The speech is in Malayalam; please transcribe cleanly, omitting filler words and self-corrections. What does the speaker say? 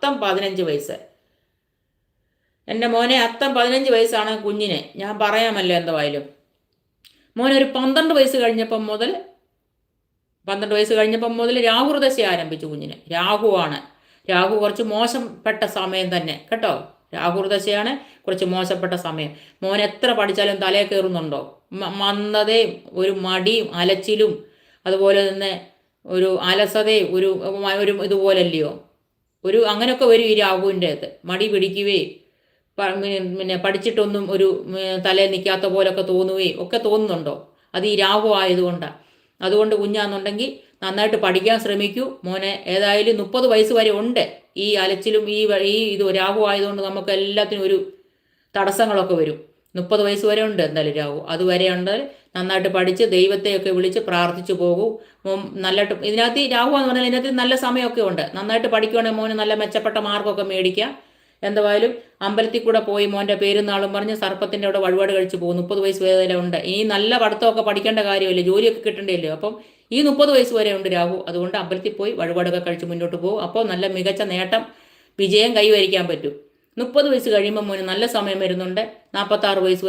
അത്തം 15 വയസ്സ്. എൻ്റെ മോനെ അത്തം 15 വയസ്സാണ് കുഞ്ഞിനെ. ഞാൻ പറയാമല്ലോ എന്തായാലും. മോനൊരു 12 വയസ്സ് കഴിഞ്ഞപ്പം മുതൽ രാഹുർദശ ആരംഭിച്ചു കുഞ്ഞിന്. രാഹു കുറച്ച് മോശപ്പെട്ട സമയം തന്നെ കേട്ടോ. രാഹുർദശയാണ് കുറച്ച് മോശപ്പെട്ട സമയം. മോൻ എത്ര പഠിച്ചാലും തലേ കയറുന്നുണ്ടോ? മന്ദതയും ഒരു മടിയും അലച്ചിലും അതുപോലെ തന്നെ ഒരു അലസതയും ഒരു ഇതുപോലല്ലയോ, അങ്ങനെയൊക്കെ വരും ഈ രാഹുവിൻ്റെ അകത്ത്. മടി പിടിക്കുകയും പിന്നെ പഠിച്ചിട്ടൊന്നും ഒരു തലയിൽ നിൽക്കാത്ത പോലൊക്കെ തോന്നുകയും ഒക്കെ തോന്നുന്നുണ്ടോ? അത് ഈ രാഹു ആയതുകൊണ്ടാണ്. അതുകൊണ്ട് കുഞ്ഞാന്നുണ്ടെങ്കിൽ നന്നായിട്ട് പഠിക്കാൻ ശ്രമിക്കൂ മോനെ. ഏതായാലും 30 വയസ്സ് വരെ ഉണ്ട് ഈ അലച്ചിലും ഇത് രാഹു ആയതുകൊണ്ട് നമുക്ക് എല്ലാത്തിനും ഒരു തടസ്സങ്ങളൊക്കെ വരും. 30 വയസ്സ് വരെ ഉണ്ട് എന്തായാലും രാഹു. അതുവരെ ഉണ്ട്. നന്നായിട്ട് പഠിച്ച് ദൈവത്തെയൊക്കെ വിളിച്ച് പ്രാർത്ഥിച്ചു പോകൂ. നല്ലതായിട്ട് ഇതിനകത്ത് രാഹു എന്ന് പറഞ്ഞാൽ ഇതിനകത്ത് നല്ല സമയമൊക്കെ ഉണ്ട്. നന്നായിട്ട് പഠിക്കുകയാണെങ്കിൽ മോന് നല്ല മെച്ചപ്പെട്ട മാർക്കൊക്കെ മേടിക്കാം. എന്തായാലും അമ്പലത്തിൽ കൂടെ പോയി മോൻ്റെ പേരും നാളും പറഞ്ഞ് സർപ്പത്തിൻ്റെ അവിടെ വഴിപാട് കഴിച്ച് പോകും. 30 വയസ്സ് വരെ ഉണ്ട്. ഇനി നല്ല പഠിത്തമൊക്കെ പഠിക്കേണ്ട കാര്യമല്ലേ, ജോലിയൊക്കെ കിട്ടേണ്ടല്ലോ. അപ്പം ഈ 30 വയസ്സ് വരെ ഉണ്ട് രാഹു. അതുകൊണ്ട് അമ്പലത്തിൽ പോയി വഴിപാടൊക്കെ കഴിച്ച് മുന്നോട്ട് പോകും. അപ്പോൾ നല്ല മികച്ച നേട്ടം, വിജയം കൈവരിക്കാൻ പറ്റും. 30 വയസ്സ് കഴിയുമ്പോൾ മോന് നല്ല സമയം വരുന്നുണ്ട്. 46 വയസ്സ് വരെ